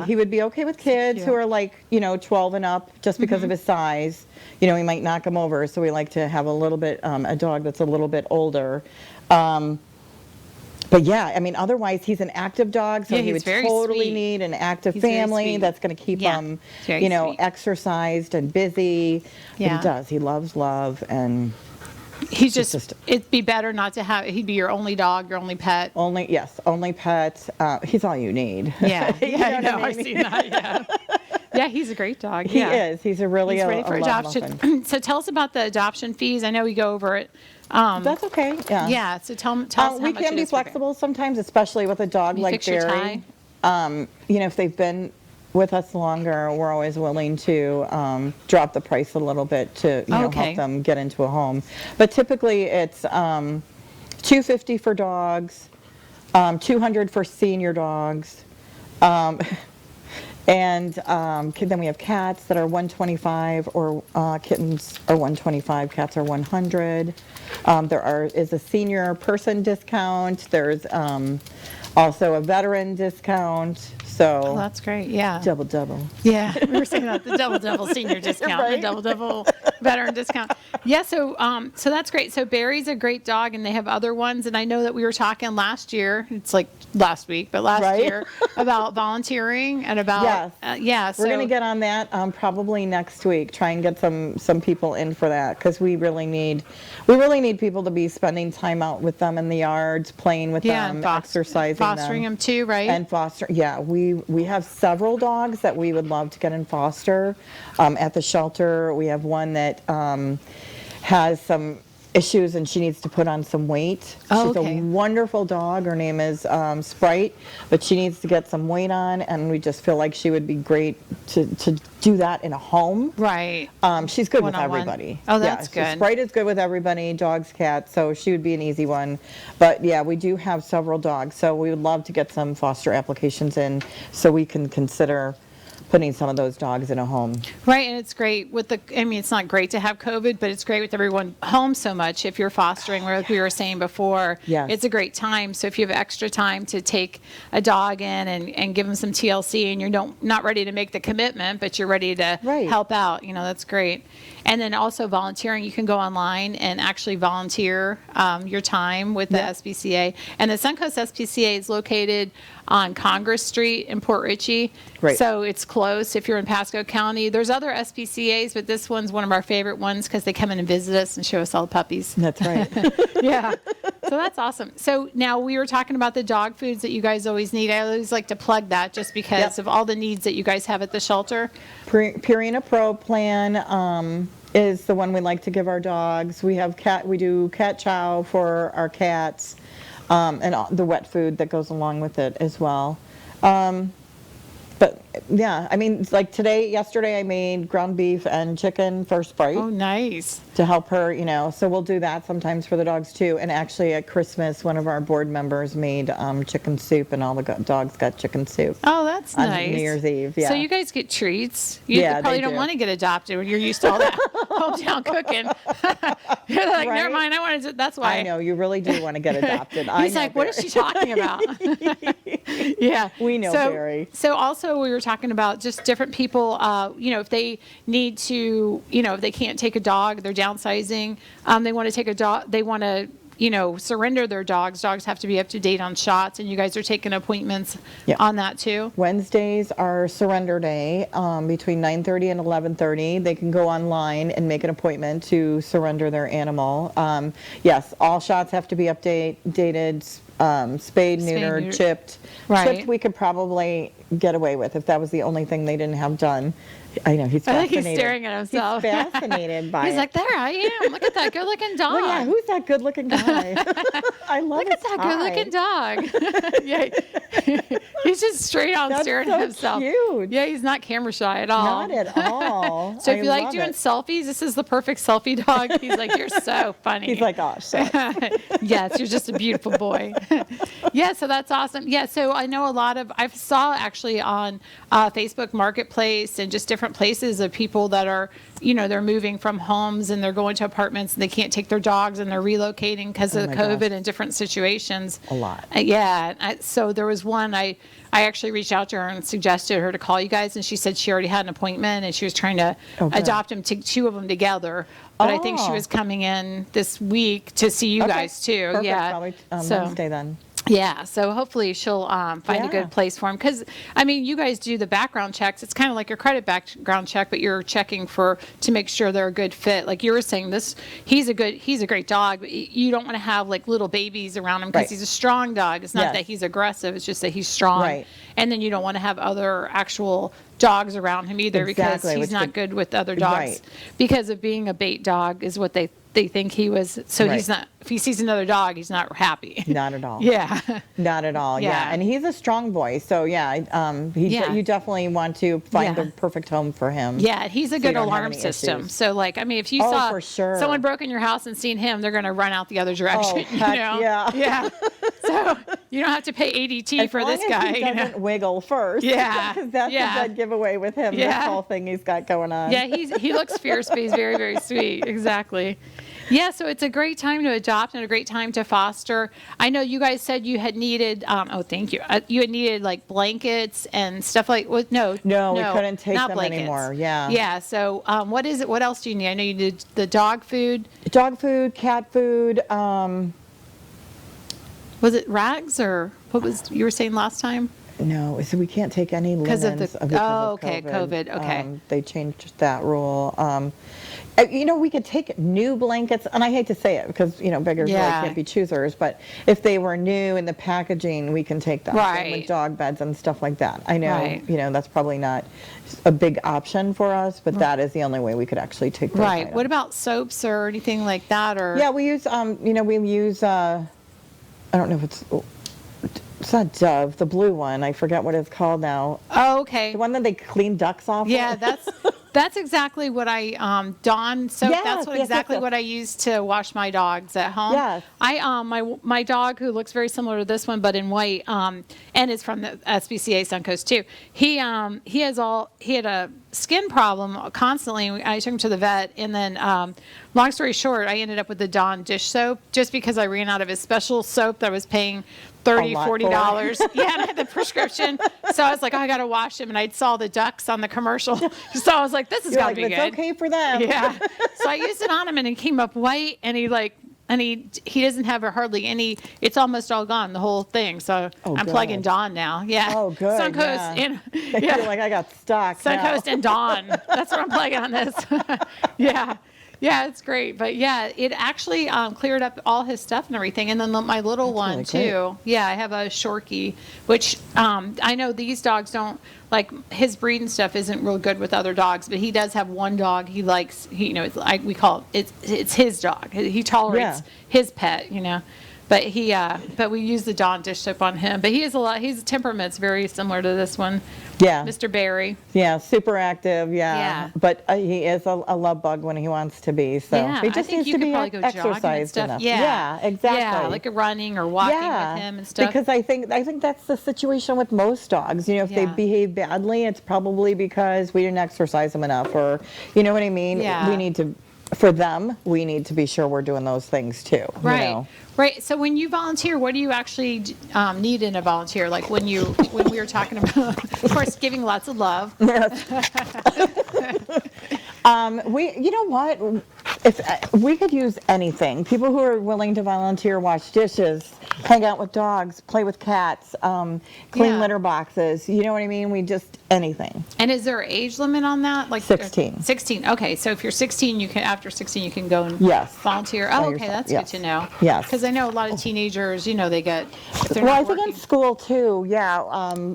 He would be okay with kids who are like, 12 and up just because of his size. He might knock him over, so we like to have a dog that's a little bit older. But yeah, I mean, otherwise he's an active dog, so he would totally need an active family that's going to keep him, exercised and busy. Yeah. But he does. He loves love, and he's just it'd be better not to have. He'd be your only dog, your only pet. Only pet. He's all you need. Yeah, I know. I've seen that. Yeah. Yeah, he's a great dog. He Yeah. is. He's a really He's ready for love adoption. muffin. So tell us about the adoption fees. I know we go over it. That's okay. Yeah. Yeah, so tell us how We much can it be is per bear. flexible sometimes, especially with a dog You like fix your Barry. If they've been with us longer, we're always willing to drop the price a little bit to Okay. help them get into a home. But typically, it's $250 for dogs, $200 for senior dogs. And then we have cats that are $125, or kittens are $125, cats are $100. There is a senior person discount. There's also a veteran discount. So Oh, that's great. Yeah. double. Yeah, we were saying that the double senior discount, Right. the double veteran discount. Yeah, so that's great. So Barry's a great dog, and they have other ones. And I know that we were talking last year. It's like last week, but last Right. year about volunteering and about Yes. We're going to get on that probably next week. Try and get some people in for that, because we really need people to be spending time out with them in the yards, playing with them, and exercising fostering them too, right? And foster, yeah, we have several dogs that we would love to get in foster at the shelter. We have one that has some issues and she needs to put on some weight. Oh, She's okay. a wonderful dog. Her name is Sprite, but she needs to get some weight on, and we just feel like she would be great to do that in a home. Right. She's good with One-on-one. everybody. Oh, that's Yeah, good. Sprite is good with everybody, dogs, cats, so she would be an easy one. But yeah, we do have several dogs, so we would love to get some foster applications in so we can consider putting some of those dogs in a home. Right, and it's great with it's not great to have COVID, but it's great with everyone home so much. If you're fostering, like we were saying before, Yes. it's a great time. So if you have extra time to take a dog in and give them some TLC, and you're not ready to make the commitment, but you're ready to Right. help out, that's great. And then also volunteering, you can go online and actually volunteer your time with the Yeah. SPCA. And the Suncoast SPCA is located on Congress Street in Port Richey. Right. So it's close if you're in Pasco County. There's other SPCAs, but this one's one of our favorite ones because they come in and visit us and show us all the puppies. That's right. Yeah. So that's awesome. So now we were talking about the dog foods that you guys always need. I always like to plug that just because Yep. of all the needs that you guys have at the shelter. Purina Pro plan is the one we like to give our dogs. We do cat chow for our cats, and the wet food that goes along with it as well. But yeah, yesterday I made ground beef and chicken for Sprite Oh, nice. to help her, so we'll do that sometimes for the dogs too. And actually at Christmas, one of our board members made chicken soup, and all the dogs got chicken soup Oh, that's on nice. New Year's Eve. Yeah. So you guys get treats. You Yeah, probably they don't do. want to get adopted when you're used to all that hometown cooking. You're like, never Right? mind. I want to. That's why. I know, you really do want to get adopted. I He's know, like, what is Barry. she talking about? Yeah. We know Barry. So also we were talking about just different people, if they need to, if they can't take a dog, they're downsizing, they want to take a dog, they want to, surrender their dogs. Dogs have to be up to date on shots, and you guys are taking appointments Yeah. on that too. Wednesdays are surrender day between 9:30 and 11:30. They can go online and make an appointment to surrender their animal. Yes, all shots have to be dated, spayed, neutered, neutered. chipped. Right. Chipped we could probably get away with if that was the only thing they didn't have done. I know, he's I think fascinated. he's staring at himself. He's fascinated by He's it. like, there I am. Look at that good-looking dog. Well, yeah, who's that good-looking guy? I love Look at his that tie. good-looking dog. Yeah, he's just straight on That's staring so at himself. cute. Yeah, he's not camera shy at all. Not at all. So if I you like love doing it. selfies, this is the perfect selfie dog. He's like, you're so funny. He's like, oh, shit. Yes, you're just a beautiful boy. Yeah, so that's awesome. Yeah, so I know I saw actually on Facebook Marketplace and just different places of people that are, they're moving from homes and they're going to apartments and they can't take their dogs and they're relocating because of my COVID gosh. and different situations. A lot. Yeah, so there was one, I actually reached out to her and suggested her to call you guys, and she said she already had an appointment and she was trying to Oh, good. adopt them, two of them together. But I think she Oh. was coming in this week to see you Okay, guys too. perfect. Yeah. Probably So- Wednesday then. Yeah, so hopefully she'll find a Yeah. good place for him. Because, I mean, you guys do the background checks. It's kind of like your credit background check, but you're checking to make sure they're a good fit. Like you were saying, he's a great dog, but you don't want to have like little babies around him because Right. he's a strong dog. It's not Yes. that he's aggressive, it's just that he's strong. Right. And then you don't want to have other actual dogs around him either because Exactly, he's which not could- good with other dogs. Right. Because of being a bait dog is what they think he was. So he's Right. not, if he sees another dog, he's not happy. Not at all. Yeah. Not at all. Yeah. Yeah. And he's a strong boy. So yeah, Yeah. you definitely want to find Yeah. the perfect home for him. Yeah, he's a So you good don't have alarm any system. issues. So, like, I mean, if you Oh, saw for sure. someone broke in your house and seen him, they're going to run out the other direction. Oh, heck yeah. Yeah. So you don't have to pay ADT As for long this as guy. he You know? doesn't wiggle first. Yeah. Because that's Yeah. a dead giveaway with him. Yeah. This whole thing he's got going on. Yeah, he looks fierce, but he's very, very sweet. Exactly. Yeah, so it's a great time to adopt and a great time to foster. I know you guys said you had needed, thank you. You had needed like blankets and stuff like, no, No, we couldn't take not them blankets. anymore. Yeah. Yeah, so what is it? What else do you need? I know you did the dog food. Dog food, cat food. Was it rags or what was you were saying last time? No, so we can't take any linens. Because of the- because oh, of okay, COVID, okay. They changed that rule. We could take new blankets, and I hate to say it because, beggars Yeah. really can't be choosers, but if they were new in the packaging, we can take them. Same Right. with dog beds and stuff like that. I know, Right. that's probably not a big option for us, but that is the only way we could actually take those Right. items. What about soaps or anything like that? Or Yeah, we use, I don't know if it's not Dove, the blue one. I forget what it's called now. Oh, okay. The one that they clean ducks off Yeah, with. that's exactly what I Dawn soap. Yes, That's yes, exactly yes. what I use to wash my dogs at home. Yes. I my dog who looks very similar to this one but in white and is from the SPCA Suncoast too. He had a skin problem constantly. I took him to the vet and then long story short, I ended up with the Dawn dish soap just because I ran out of his special soap that I was paying $30, lot for. $40. Yeah, and I had the prescription. So I was like, I got to wash him. And I saw the ducks on the commercial. So I was like, this has You're got to like, be it's good. okay for them. Yeah. So I used it on him and it came up white and he doesn't have hardly any, it's almost all gone, the whole thing. So Oh, I'm good. plugging Dawn now. Yeah. Oh, good, Suncoast yeah. and I feel like I got stuck now. Suncoast and Dawn. That's what I'm plugging on this. Yeah. Yeah, it's great. But yeah, it actually cleared up all his stuff and everything. And then my little one really too. Yeah, I have a Shorkie, which I know these dogs don't, like his breed and stuff isn't real good with other dogs, but he does have one dog he likes, it's like we call it, it's his dog. He tolerates his pet, But we use the Dawn dish soap on him. But his temperament's very similar to this one. Yeah. Mr. Barry. Yeah, super active, Yeah. But he is a love bug when he wants to be, so Yeah, he I just think needs you to could be probably go jogging and exercised stuff. enough. Yeah. exactly. Yeah, like a running or walking with him and stuff. Because I think that's the situation with most dogs. If they Yeah. behave badly, it's probably because we didn't exercise them enough, or you know what I mean? Yeah. We need to, for them, we need to be sure we're doing those things too. Right. Right. So when you volunteer, what do you actually need in a volunteer? Like when we were talking about, of course, giving lots of love. You know what? If we could use anything, people who are willing to volunteer, wash dishes, hang out with dogs, play with cats, clean Yeah. litter boxes. You know what I mean? Anything. And is there an age limit on that? Like 16. 16. Okay. So if you're 16, after 16 you can go and Yes. volunteer. By Oh, okay, yourself, that's yes. good to know. Yes. Because I know a lot of teenagers, they get. if they're Well, not I think in working- school too, yeah.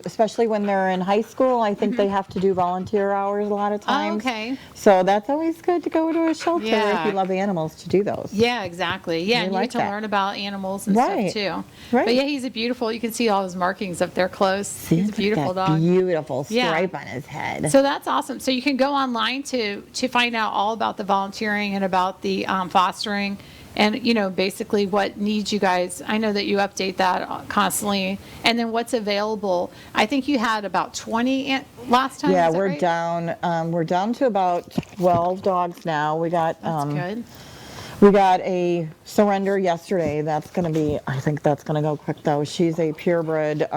Especially when they're in high school, I think they have to do volunteer hours a lot of times. Mm-hmm. okay. So that's always good to go to a shelter Yeah. if you love animals to do those. Yeah, exactly. Yeah, We and you like get to that. learn about animals and Right. stuff too. Right. But yeah, he's a beautiful. You can see all his markings up there close. He's a Look at beautiful that dog. Beautiful Yeah. stripe on his head. So that's awesome. So you can go online to find out all about the volunteering and about the fostering, and basically what needs you guys. I know that you update that constantly, and then what's available. I think you had about 20 last time. Yeah, is that we're right? down. We're down to about 12 dogs now. We got. That's good. We got a surrender yesterday. That's going to be. I think that's going to go quick though. She's a purebred.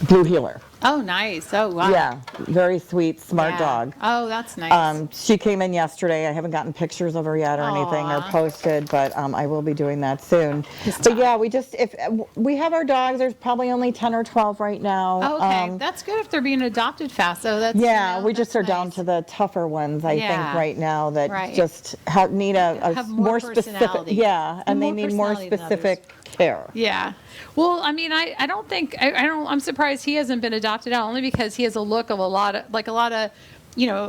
Blue Heeler. Oh, nice. Oh, wow. Yeah, very sweet, smart Yeah. dog. Oh, that's nice. She came in yesterday. I haven't gotten pictures of her yet or anything or Aw. posted, but I will be doing that soon. Good But stuff. yeah, if we have our dogs, there's probably only 10 or 12 right now. Oh, okay. That's good if they're being adopted fast. So that's, Yeah, we that's just are down nice. to the tougher ones, I Yeah. think, right now that Right. just need a Have more more specific, personality. yeah, and they more need more personality than specific care. Yeah. Well, I mean, I don't think, I'm surprised he hasn't been adopted out only because he has a look of a lot of,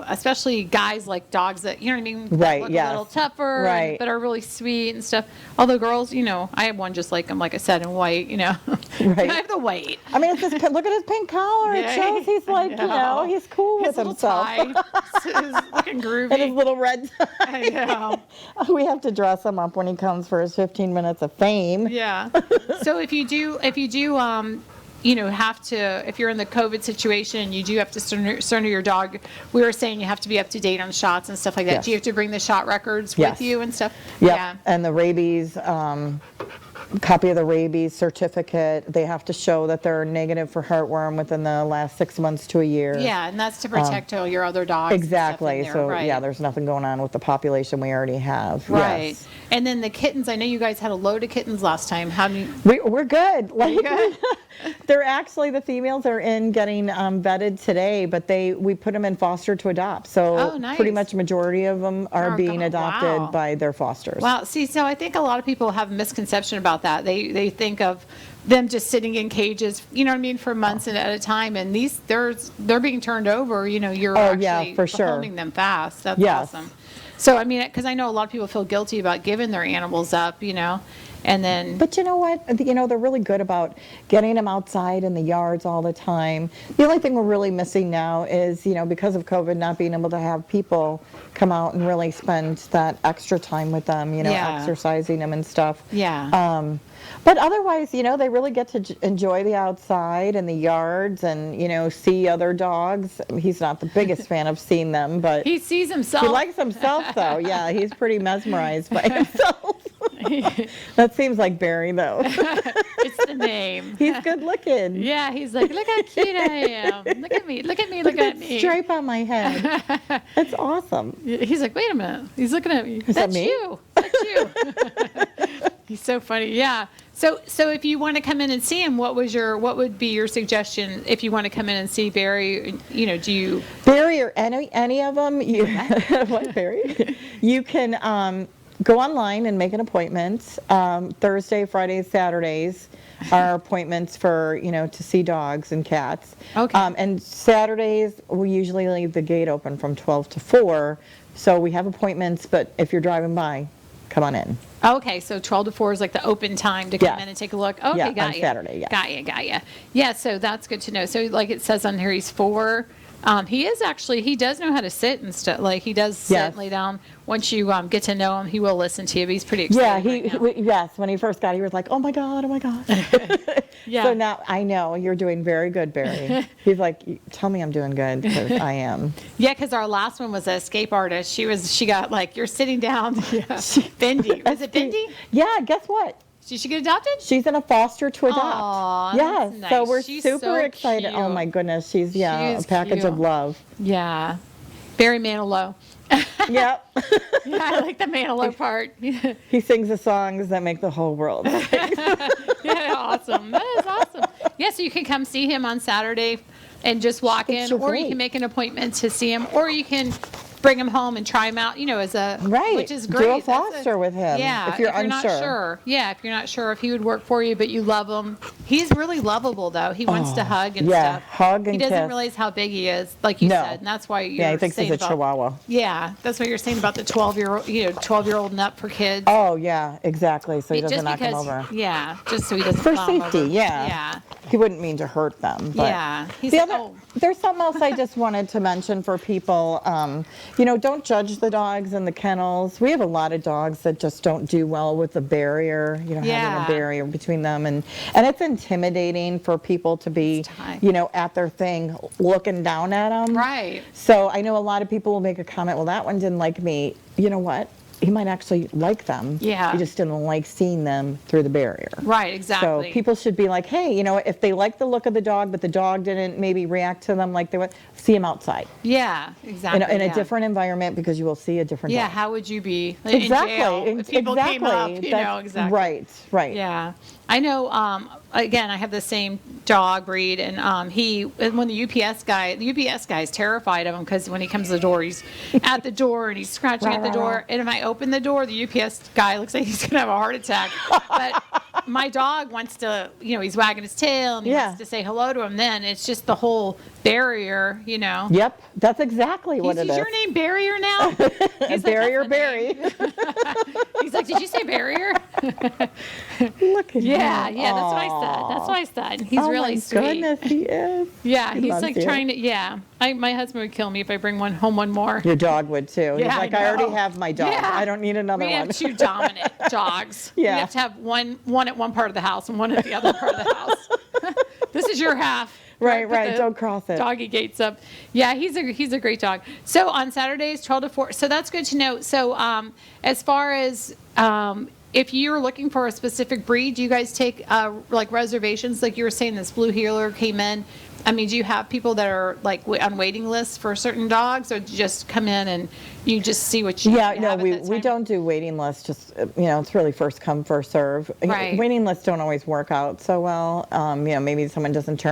especially guys like dogs that, you know what I mean? That Right, look yes. a little tougher, Right. but are really sweet and stuff. Although girls, I have one just like him, like I said, in white, Right. I have the white. I mean, it's look at his pink collar. It Yeah, shows he's like, I know. he's cool His with little himself. tie, his looking groovy. And his little red tie. I know. We have to dress him up when he comes for his 15 minutes of fame. Yeah. So if you do, have to, if you're in the COVID situation, you do have to surrender your dog. We were saying you have to be up to date on shots and stuff like that. Yes. Do you have to bring the shot records Yes. with you and stuff? Yep. Yeah. And the rabies, copy of the rabies certificate. They have to show that they're negative for heartworm within the last 6 months to a year. Yeah, and that's to protect all your other dogs. and stuff Exactly. in there, So right. yeah, there's nothing going on with the population we already have. Right. Yes. And then the kittens, I know you guys had a load of kittens last time. How many? We're good. Like good? they're actually, the females are in getting vetted today, but we put them in foster to adopt. So Oh, nice. pretty much majority of them are Oh, being God, adopted wow. by their fosters. Wow. See, so I think a lot of people have a misconception about that. They think of them just sitting in cages, you know what I mean, for months and at a time. And they're being turned over. You're Oh, actually yeah, for sure. holding them fast. That's Yes. awesome. So I mean, because I know a lot of people feel guilty about giving their animals up, and then. But you know what? They're really good about getting them outside in the yards all the time. The only thing we're really missing now is, because of COVID, not being able to have people come out and really spend that extra time with them, Yeah. exercising them and stuff. Yeah. But otherwise, they really get to enjoy the outside and the yards and, see other dogs. He's not the biggest fan of seeing them, but He sees himself. he likes himself, though. Yeah, he's pretty mesmerized by himself. That seems like Barry, though. It's the name. He's good looking. Yeah, he's like, look how cute I am. Look at me. Look at me. Look Look at at that me. stripe on my head. That's awesome. He's like, wait a minute. He's looking at me. Is that That's me? you. That's you. He's so funny. Yeah. So if you want to come in and see him, what would be your suggestion if you want to come in and see Barry? Do you? Barry or any of them? What, Barry? You can go online and make an appointment. Thursday, Fridays, Saturdays are appointments for, to see dogs and cats. Okay. And Saturdays, we usually leave the gate open from 12 to 4. So we have appointments, but if you're driving by, come on in. Okay, so 12 to 4 is like the open time to come Yes. in and take a look. Okay, Yeah, got on you. Saturday, yes. Got you. Yeah, so that's good to know. So like it says on here, he's 4. He does know how to sit and stuff. Like he does sit Yes. and lay down. Once you get to know him, he will listen to you. But he's pretty excited. Yeah, right now. yes, when he first got, he was like, oh my God. Yeah. So now I know you're doing very good, Barry. He's like, tell me I'm doing good, because I am. Yeah, because our last one was an escape artist. She got like, you're sitting down. Yeah. Bindi. Was it Bindi? Yeah, guess what? Did she get adopted? She's in a foster to adopt. Aw, Yes, that's so nice. we're She's super so excited. Oh cute. my goodness, she's She a is package cute. of love. Yeah. Barry Manilow. Yep. Yeah, I like the Manilow part. He sings the songs that make the whole world. Yeah, awesome. That is awesome. Yeah, so you can come see him on Saturday and just walk in, so or you great. can make an appointment to see him, or you can bring him home and try him out, as a, Right. which is Do great. a That's foster with him, Yeah, if you're not unsure. sure. Yeah, if you're not sure if he would work for you, but you love him. He's really lovable, though. He wants to hug and yeah, stuff. hug and He doesn't kiss. realize how big he is, like you No. said, and that's why you're Yeah, he thinks he's saying a about, Chihuahua. Yeah, that's what you're saying about the 12-year-old, 12-year-old and up for kids. Oh, yeah, exactly, so he doesn't Just knock him because, over. yeah, just so he doesn't For fall him safety, over. yeah. Yeah. He wouldn't mean to hurt them, but. Yeah. He's The like, other, oh. there's something else I just wanted to mention for people. Don't judge the dogs in the kennels. We have a lot of dogs that just don't do well with the barrier, having Yeah. a barrier between them. And it's intimidating for people to be, It's tight. at their thing, looking down at them. Right. So I know a lot of people will make a comment, well, that one didn't like me. You know what? he might actually like them. Yeah. He just didn't like seeing them through the barrier. Right, exactly. So people should be like, hey, you know, if they like the look of the dog, but the dog didn't maybe react to them like they would, see him outside. Yeah, exactly. In yeah. a different environment, because you will see a different Yeah, dog. how would you be Exactly. in jail if people came up, you know, exactly. Right. Yeah. I know, again, I have the same dog breed, and when the UPS guy is terrified of him, because when he comes to the door, he's at the door and he's scratching at the door. And if I open the door, the UPS guy looks like he's going to have a heart attack. But my dog wants to, you know, he's wagging his tail and he wants to say hello to him. Then it's just the whole barrier, you know. Yep, that's exactly what it is. Is your name Barrier now? He's Barrier like, Barry. He's like, did you say Barrier? Look at Yeah, him. yeah, that's what I said. That's what I said. He's really sweet. Oh my goodness, he is. Yeah, He he's loves like you. trying to. Yeah, my husband would kill me if I bring one more. Your dog would too. He's Yeah, like, I I already know. have my dog. Yeah. I don't need another We one. have two dominant dogs. Yeah. We have to have one at one part of the house and one at the other part of the house. This is your half. Right. Put the Don't cross it. Doggy gates up. Yeah, he's a great dog. So on Saturdays, 12 to 4. So that's good to know. So as far as if you're looking for a specific breed, do you guys take like reservations? Like you were saying, this blue heeler came in. I mean, do you have people that are like on waiting lists for certain dogs, or do you just come in and you just see what you Yeah, have no, at we that time? don't do waiting lists. Just it's really first come, first serve. Right. Waiting lists don't always work out so well. Maybe someone doesn't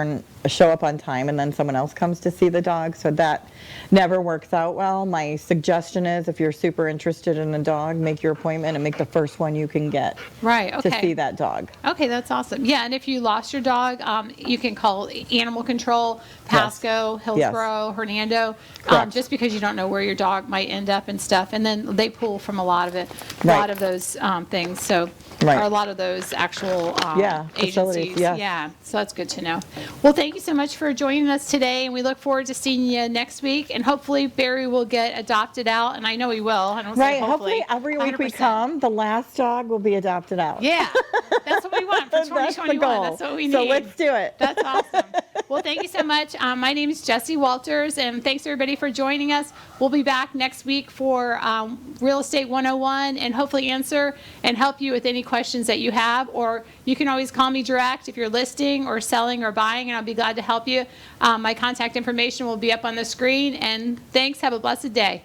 show up on time, and then someone else comes to see the dog, so that never works out well. My suggestion is, if you're super interested in a dog, make your appointment and make the first one you can get Right. Okay. to see that dog. Okay, that's awesome. Yeah, and if you lost your dog, you can call Animal Control, Pasco, Hillsborough, Hernando, Correct. just because you don't know where your dog might end up and stuff. And then they pull from a lot of Right. lot of those things. So, Right. or a lot of those actual facilities, agencies. yes. Yeah, so that's good to know. Well, thank you so much for joining us today, and we look forward to seeing you next week. And hopefully Barry will get adopted out, and I know he will. I don't say Right. Hopefully every week we 100%. come, the last dog will be adopted out. Yeah, that's what we want for That's the 2021. goal. That's what we need. So let's do it. That's awesome. Well, thank you so much. My name is Jessie Walters, and thanks everybody for joining us. We'll be back next week for Real Estate 101, and hopefully answer and help you with any questions that you have. Or you can always call me direct if you're listing or selling or buying, and I'll be glad to help you. My contact information will be up on the screen. And thanks. Have a blessed day.